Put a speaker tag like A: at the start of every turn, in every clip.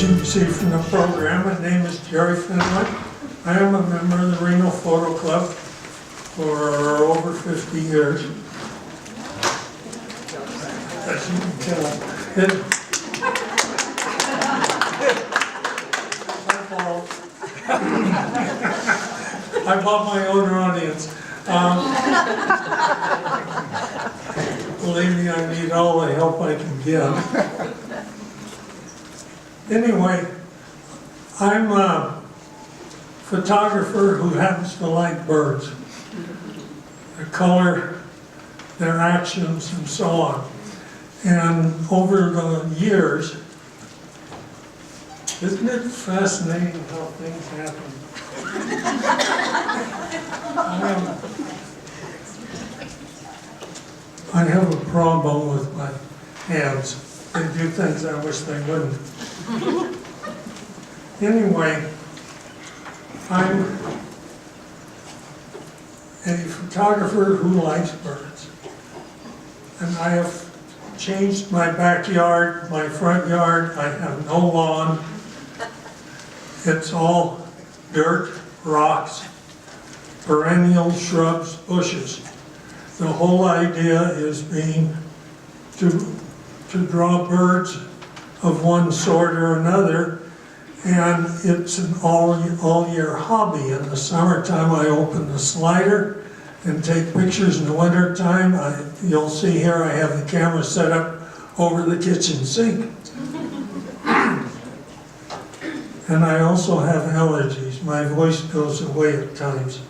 A: As you can see from the program, my name is Jerry Fenwick. I am a member of the Reno Photo Club for over 50 years. As you can tell, I bought my own audience. Believe me, I need all the help I can get. Anyway, I'm a photographer who happens to like birds, their color, their actions, and so on. And over the years, isn't it fascinating how things happen? I have a problem with my hands. They do things I wish they wouldn't. Anyway, I'm a photographer who likes birds. And I have changed my backyard, my front yard. I have no lawn. It's all dirt, rocks, perennial shrubs, bushes. The whole idea is to draw birds of one sort or another, and it's an all-year hobby. In the summertime, I open the slider and take pictures. In the wintertime, you'll see here I have the camera set up over the kitchen sink. And I also have allergies. My voice goes away at times.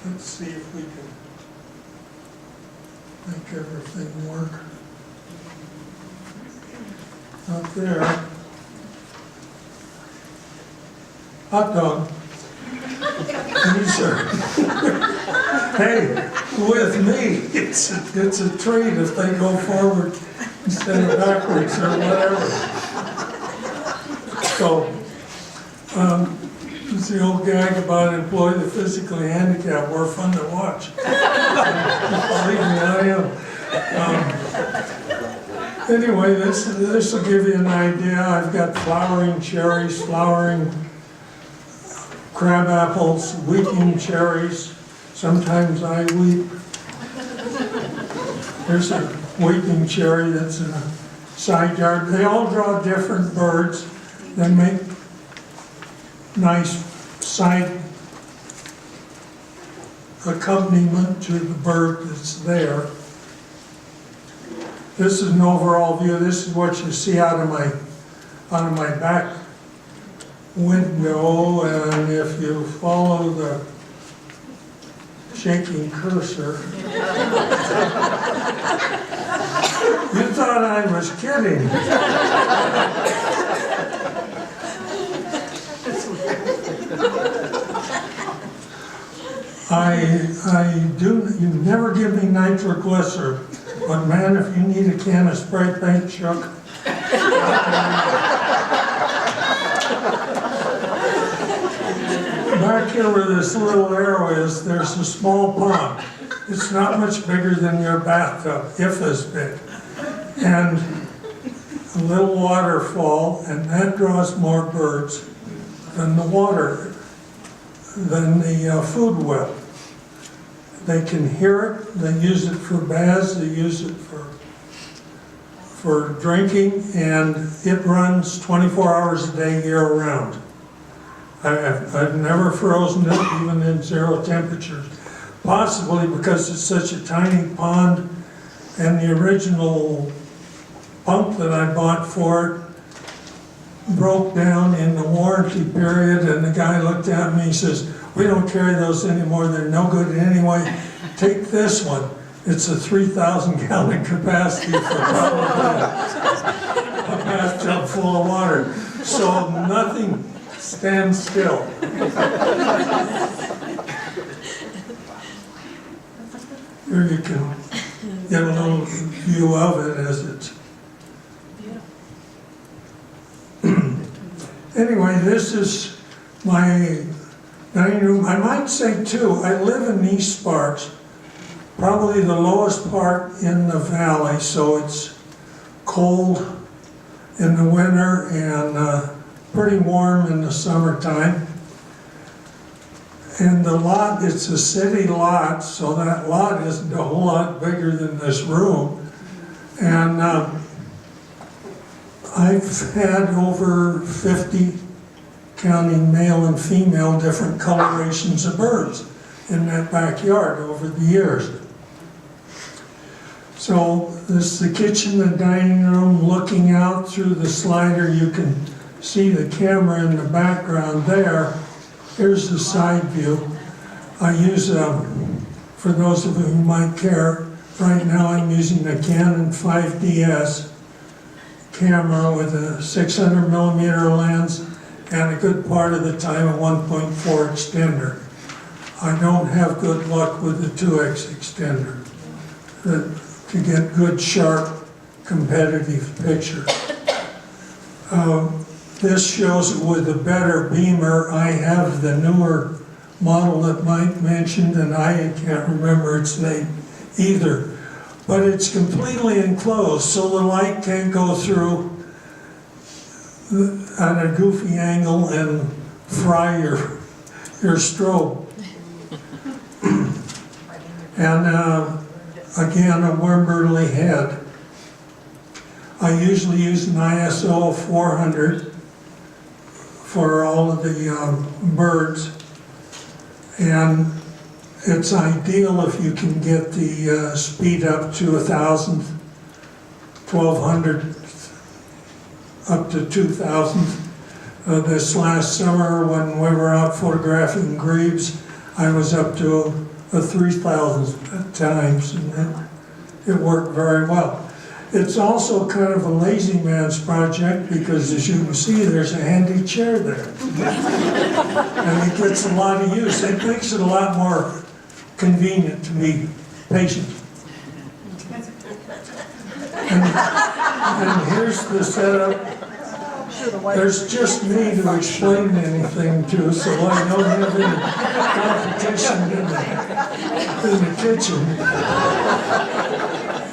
A: Let's see if we can make everything work. Up there. Hot dog. These are, hey, with me, it's a treat if they go forward instead of backwards or whatever. So, it's the old gag about employ the physically handicapped. We're fun to watch. Believe me, I am. Anyway, this will give you an idea. I've got flowering cherries, flowering crab apples, weeping cherries. Sometimes I weep. There's a weeping cherry that's in a side yard. They all draw different birds. They make nice side accompaniment to the bird that's there. This is an overall view. This is what you see out of my back window, and if you follow the shaking cursor, you thought I was kidding. You never give me nitroglycerin, but man, if you need a can of spray paint, Chuck. Back here where this little arrow is, there's a small pond. It's not much bigger than your bathtub, if this big. And a little waterfall, and that draws more birds than the water, than the food web. They can hear it, they use it for baths, they use it for drinking, and it runs 24 hours a day year-round. I've never frozen it, even in 0 temperatures. Possibly because it's such a tiny pond, and the original pump that I bought for it broke down in the warranty period, and the guy looked at me and says, "We don't carry those anymore, they're no good anyway. Take this one. It's a 3,000-gallon capacity for probably a bathtub full of water." So nothing stands still. Here you can get a little view of it as it's. Anyway, this is my dining room. I might say too, I live in East Sparks, probably the lowest part in the valley, so it's cold in the winter and pretty warm in the summertime. And the lot, it's a city lot, so that lot isn't a whole lot bigger than this room. And I've had over 50, counting male and female, different colorations of birds in that backyard over the years. So this is the kitchen, the dining room. Looking out through the slider, you can see the camera in the background there. Here's the side view. I use, for those of you who might care, right now I'm using a Canon 5DS camera with a 600 millimeter lens and a good part of the time a 1.4 extender. I don't have good luck with the 2X extender to get good, sharp, competitive pictures. This shows it with a better beamer. I have the newer model that Mike mentioned, and I can't remember its name either. But it's completely enclosed, so the light can't go through at a goofy angle and fry your strobe. And again, a Wimberley head. I usually use an ISO 400 for all of the birds, and it's ideal if you can get the speed up to 1,000, 1,200, up to 2,000. This last summer when we were out photographing grebes, I was up to 3,000 at times, and it worked very well. It's also kind of a lazy man's project because, as you can see, there's a handy chair there. And it gets a lot of use. It makes it a lot more convenient to be patient. And here's the setup. There's just me to explain anything to, so I don't have any competition in the kitchen.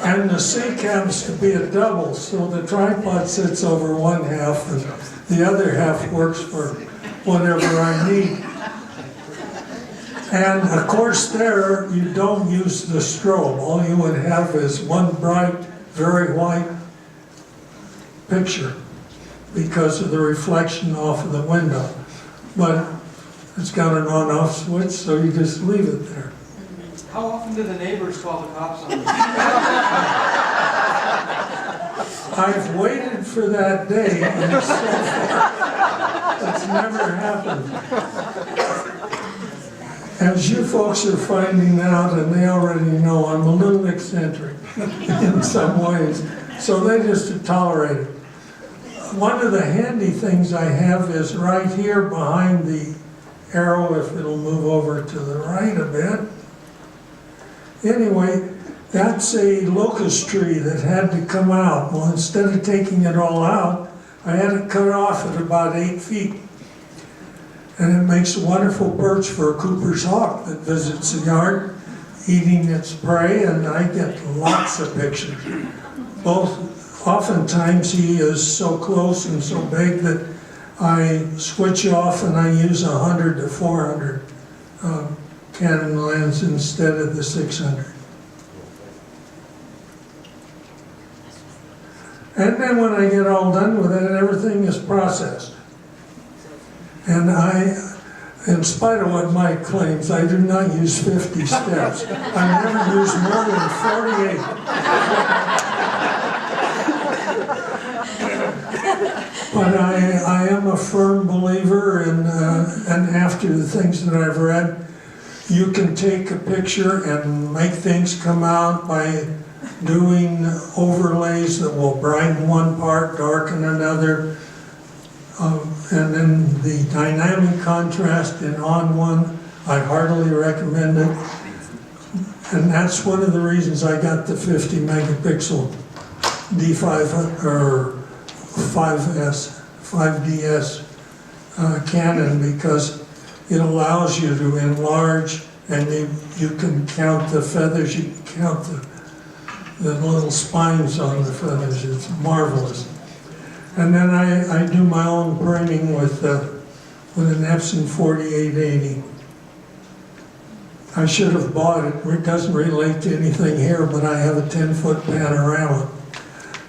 A: And the seat happens to be a double, so the tripod sits over one half and the other half works for whatever I need. And of course there, you don't use the strobe. All you would have is one bright, very white picture because of the reflection off of the window. But it's got an on-off switch, so you just leave it there.
B: How often do the neighbors call the cops on you?
A: I've waited for that day, and so far, it's never happened. As you folks are finding out, and they already know, I'm a little eccentric in some ways, so they just tolerate it. One of the handy things I have is right here behind the arrow, if it'll move over to the right a bit. Anyway, that's a locust tree that had to come out. Well, instead of taking it all out, I had it cut off at about 8 feet. And it makes a wonderful perch for a Cooper's hawk that visits the yard, eating its prey, and I get lots of pictures. Oftentimes he is so close and so big that I switch off and I use 100 to 400 Canon lens instead of the 600. And then when I get all done with it, everything is processed. And in spite of what Mike claims, I do not use 50 steps. I never use more than 48. But I am a firm believer in, and after the things that I've read, you can take a picture and make things come out by doing overlays that will brighten one part, darken another, and then the dynamic contrast in on one, I heartily recommend it. And that's one of the reasons I got the 50 megapixel D5 or 5DS Canon, because it allows you to enlarge, and you can count the feathers, you can count the little spines on the feathers. It's marvelous. And then I do my own printing with an Epson 4880. I should have bought it. It doesn't relate to anything here, but I have a 10-foot panorama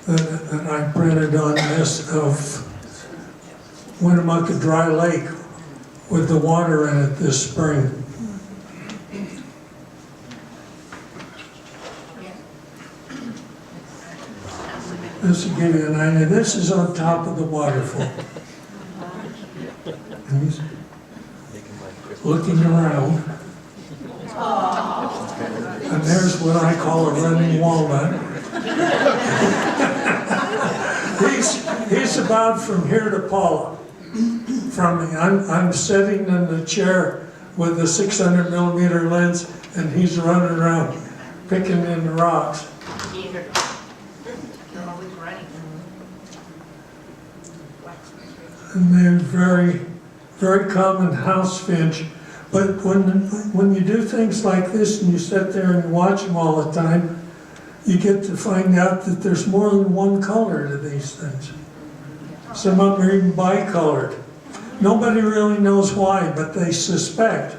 A: that I printed on this of Winnemucca Dry Lake with the water in it this spring. This will give you an idea. This is on top of the waterfall. And he's looking around. And there's what I call a running walnut. He's about from here to Paula. I'm sitting in the chair with a 600 millimeter lens, and he's running around picking in the rocks. And they're very, very common house finch. But when you do things like this and you sit there and you watch them all the time, you get to find out that there's more than one color to these things. Some of them are even bicolored. Nobody really knows why, but they suspect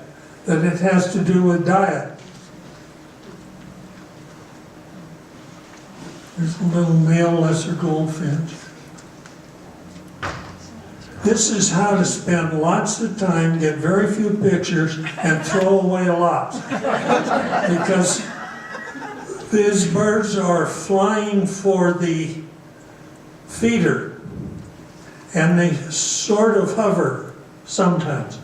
A: that it has to do with diet. There's a little male lesser goldfinch. This is how to spend lots of time, get very few pictures, and throw away a lot. Because these birds are flying for the feeder, and they sort of hover sometimes.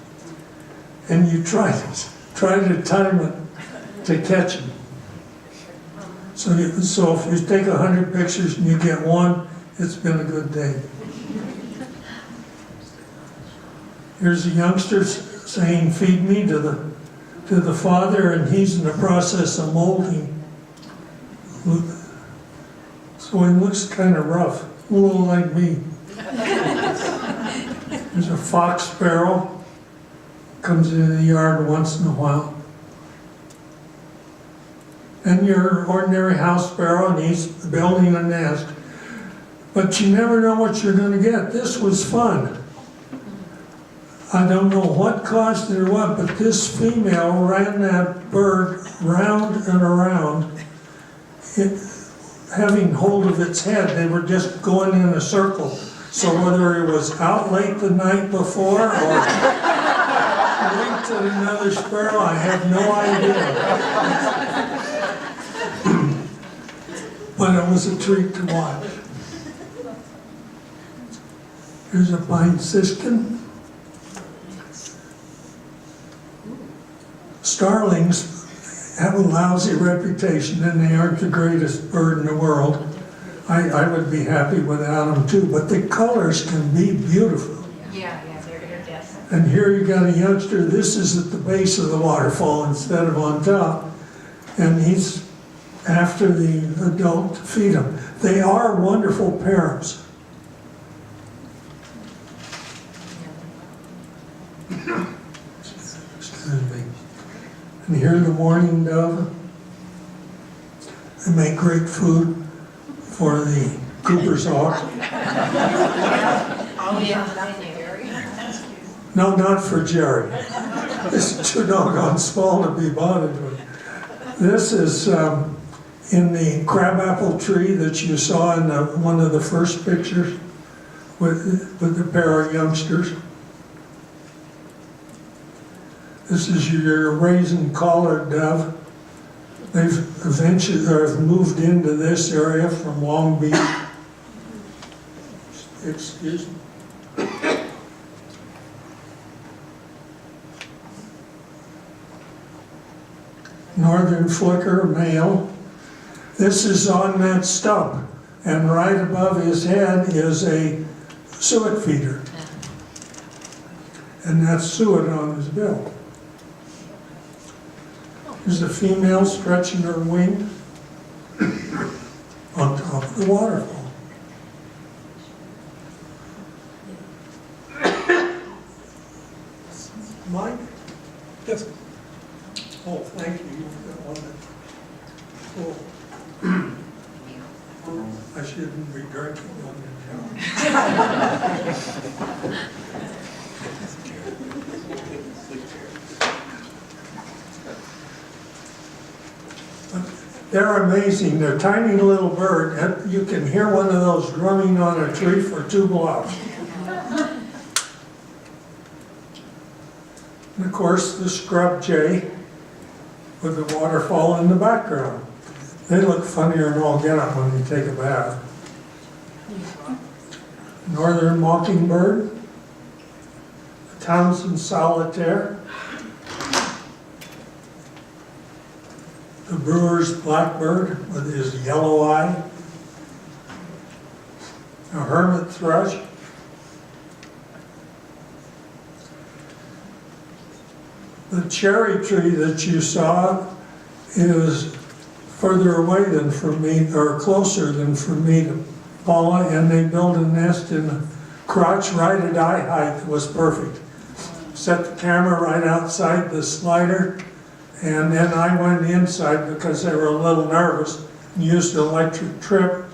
A: And you try to time it to catch them. So if you take 100 pictures and you get one, it's been a good day. Here's a youngster saying, "Feed me," to the father, and he's in the process of molding. So he looks kind of rough, a little like me. There's a fox sparrow, comes into the yard once in a while. And your ordinary house sparrow, and he's building a nest. But you never know what you're going to get. This was fun. I don't know what caused it or what, but this female ran that bird round and around, having hold of its head. They were just going in a circle. So whether it was out late the night before or linked to another sparrow, I have no idea. But it was a treat to watch. Here's a pine siskin. Starlings have a lousy reputation, and they aren't the greatest bird in the world. I would be happy without them too, but the colors can be beautiful.
C: Yeah, they're iridescent.
A: And here you got a youngster. This is at the base of the waterfall instead of on top, and he's after the adult to feed them. They are wonderful parents. Excuse me. And here's the mourning dove. They make great food for the Cooper's hawk.
C: Oh, yeah.
A: No, not for Jerry. This is too doggone small to be bothered with. This is in the crabapple tree that you saw in one of the first pictures with the pair of youngsters. This is your raisin collared dove. They've eventually moved into this area from Long Beach. Excuse me. Northern flicker, male. This is on that stump, and right above his head is a suet feeder. And that's suet on his bill. There's a female stretching her wing on top of the waterfall. Mike? Yes. Oh, thank you. You've got one. Cool. I shouldn't be drinking on the job. They're amazing. They're tiny little bird. And you can hear one of those drumming on a tree for 2 blocks. And of course, the scrub jay with the waterfall in the background. They look funnier than all get up when you take a bath. Northern mockingbird, the Townsend solitaire, the brewer's blackbird with his yellow eye, a hermit thrush, the cherry tree that you saw is further away than from me, or closer than from me to Paula, and they built a nest in the crotch right at eye height. It was perfect. Set the camera right outside the slider, and then I went inside because they were a little nervous and used the electric trip,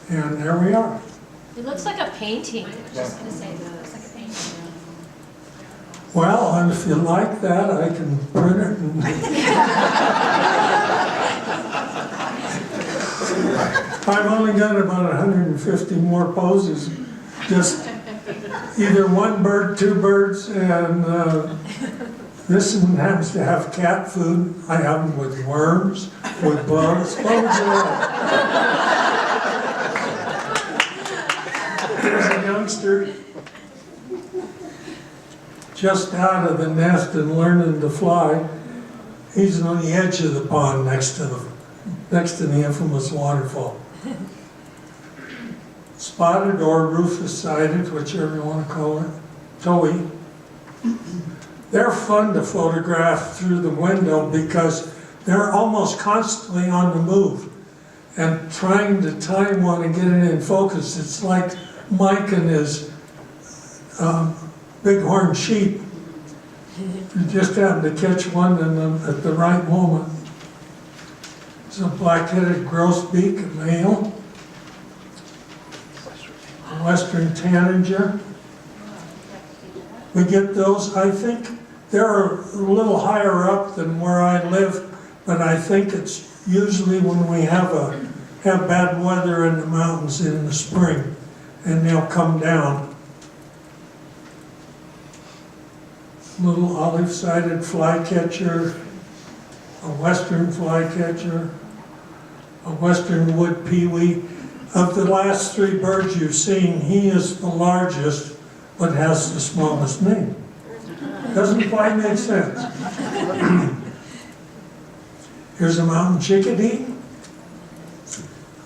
A: and there we are.
C: It looks like a painting. I was just gonna say, that it looks like a painting.
A: Well, and if you like that, I can print it and I've only got about 150 more poses. Just either one bird, 2 birds, and this one happens to have cat food. I have them with worms, with bugs. What would you like? There's a youngster just out of the nest and learning to fly. He's on the edge of the pond next to the infamous waterfall. Spotted or rufous-sided, whichever you want to call it, towhee. They're fun to photograph through the window because they're almost constantly on the move. And trying to time one and get it in focus, it's like Mike and his bighorn sheep. You just happen to catch one at the right moment. It's a black-headed grosbeak, a male. A western tanager. We get those, I think they're a little higher up than where I live, but I think it's usually when we have bad weather in the mountains in the spring, and they'll come down. Little olive-sided flycatcher, a western flycatcher, a western wood pewee. Of the last 3 birds you've seen, he is the largest, but has the smallest name. Doesn't quite make sense. Here's a mountain chickadee,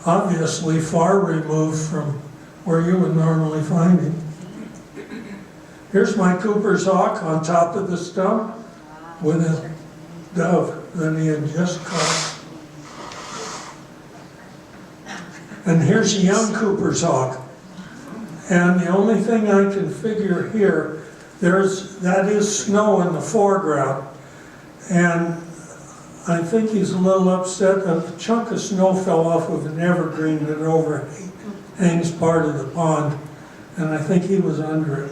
A: obviously far removed from where you would normally find him. Here's my Cooper's hawk on top of the stump with a dove that he had just caught. And here's a young Cooper's hawk. And the only thing I can figure here, that is snow in the foreground. And I think he's a little upset. A chunk of snow fell off of an evergreen that overhangs part of the pond. And I think he was under it.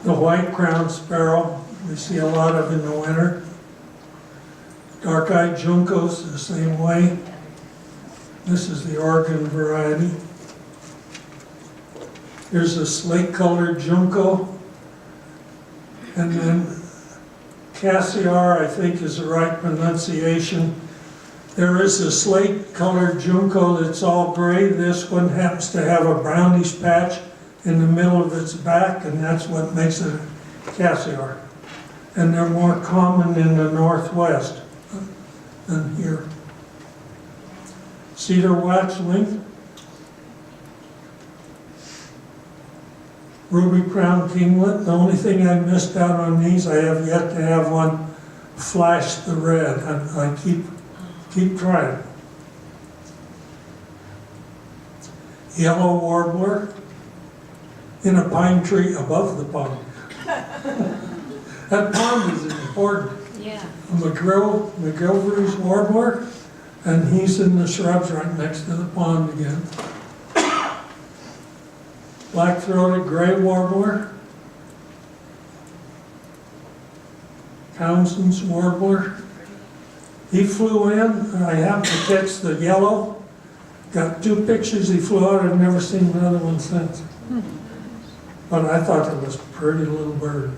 A: The white-crowned sparrow, we see a lot of in the winter. Dark-eyed juncos, the same way. This is the Oregon variety. Here's a slate-colored junco. And then Cassiar, I think is the right pronunciation. There is a slate-colored junco that's all gray. This one happens to have a brownish patch in the middle of its back, and that's what makes it Cassiar. And they're more common in the Northwest than here. Cedar waxwing, ruby-crowned kinglet. The only thing I missed out on these, I have yet to have one flash the red. I keep trying. Yellow warbler in a pine tree above the pond. That pond is important.
C: Yeah.
A: McGilvery's warbler, and he's in the shrubs right next to the pond again. Black-throated gray warbler. Townsend's warbler. He flew in, I happened to catch the yellow. Got 2 pictures, he flew out, I've never seen another one since. But I thought it was a pretty little bird.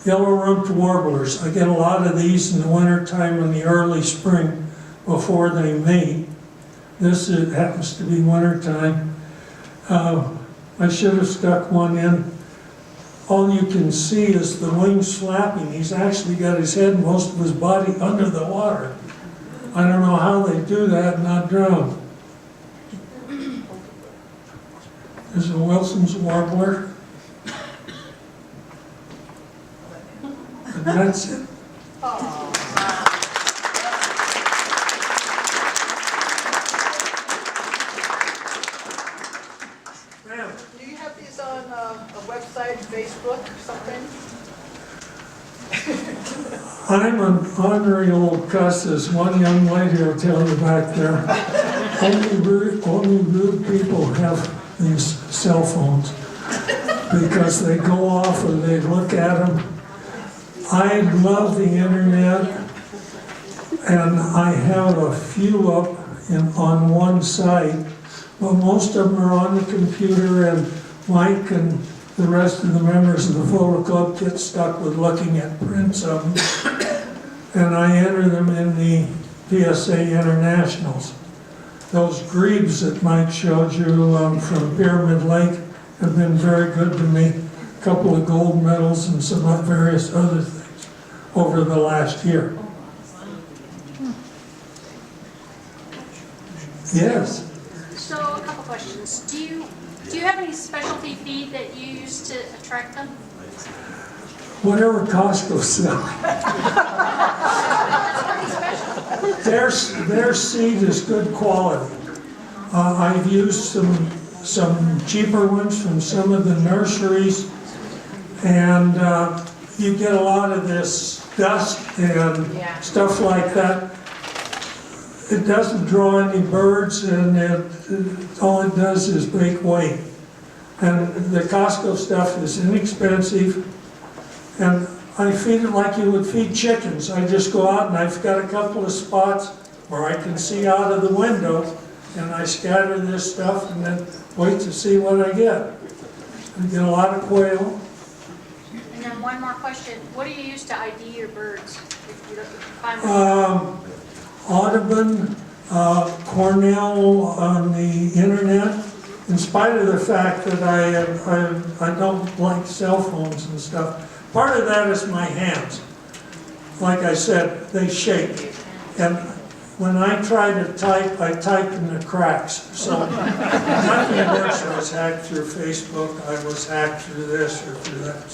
A: Yellow-rumped warblers, I get a lot of these in the wintertime and the early spring before they mate. This happens to be wintertime. I should have stuck one in. All you can see is the wings flapping. He's actually got his head and most of his body under the water. I don't know how they do that and not drown. There's a Wilson's warbler. And that's it. Ma'am.
D: Do you have these on a website, Facebook, something?
A: I'm an ornery old cuss, as one young lady will tell you back there. Only rude people have these cell phones because they go off or they look at them. I love the internet, and I have a few up on one site, but most of them are on the computer, and Mike and the rest of the members of the photo club get stuck with looking at prints of them, and I enter them in the PSA Internationals. Those grebes that Mike showed you from Pyramid Lake have been very good to me. A couple of gold medals and some various other things over the last year. Yes?
E: So a couple questions. Do you have any specialty feed that you use to attract them?
A: Whatever Costco sells. Their seed is good quality. I've used some cheaper ones from some of the nurseries, and you get a lot of this dust and stuff like that. It doesn't draw any birds, and all it does is make weight. And the Costco stuff is inexpensive, and I feed it like you would feed chickens. I just go out and I've got a couple of spots where I can see out of the window, and I scatter this stuff and then wait to see what I get. I get a lot of quail.
E: And then one more question. What do you use to ID your birds? If you find them?
A: Audubon, Cornell on the internet, in spite of the fact that I don't like cell phones and stuff. Part of that is my hands. Like I said, they shake. And when I try to type, I type in the cracks. So nothing works. I was hacked through Facebook, I was hacked through this or through that.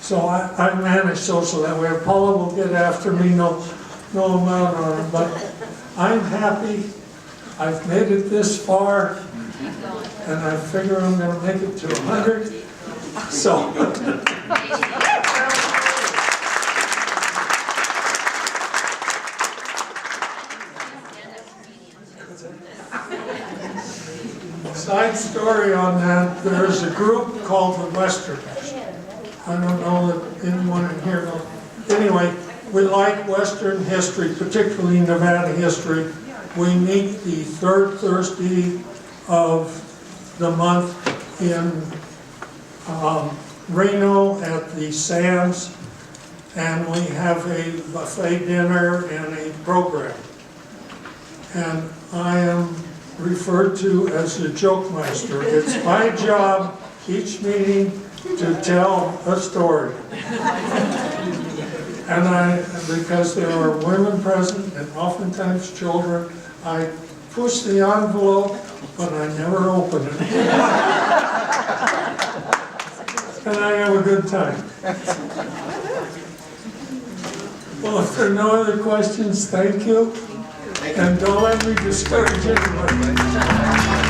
A: So I manage social that way. Paula will get after me, no amount on it, but I'm happy. I've made it this far, and I figure I'm going to make it to 100. So. Side story on that, there's a group called the Westerners. I don't know that anyone in here knows. Anyway, we like Western history, particularly Nevada history. We meet the third Thursday of the month in Reno at the Sands, and we have a buffet dinner and a program. And I am referred to as the joke master. It's my job each meeting to tell a story. And because there are women present and oftentimes children, I push the envelope, but I never open it. And I have a good time. Well, if there are no other questions, thank you. And don't let me discourage anybody.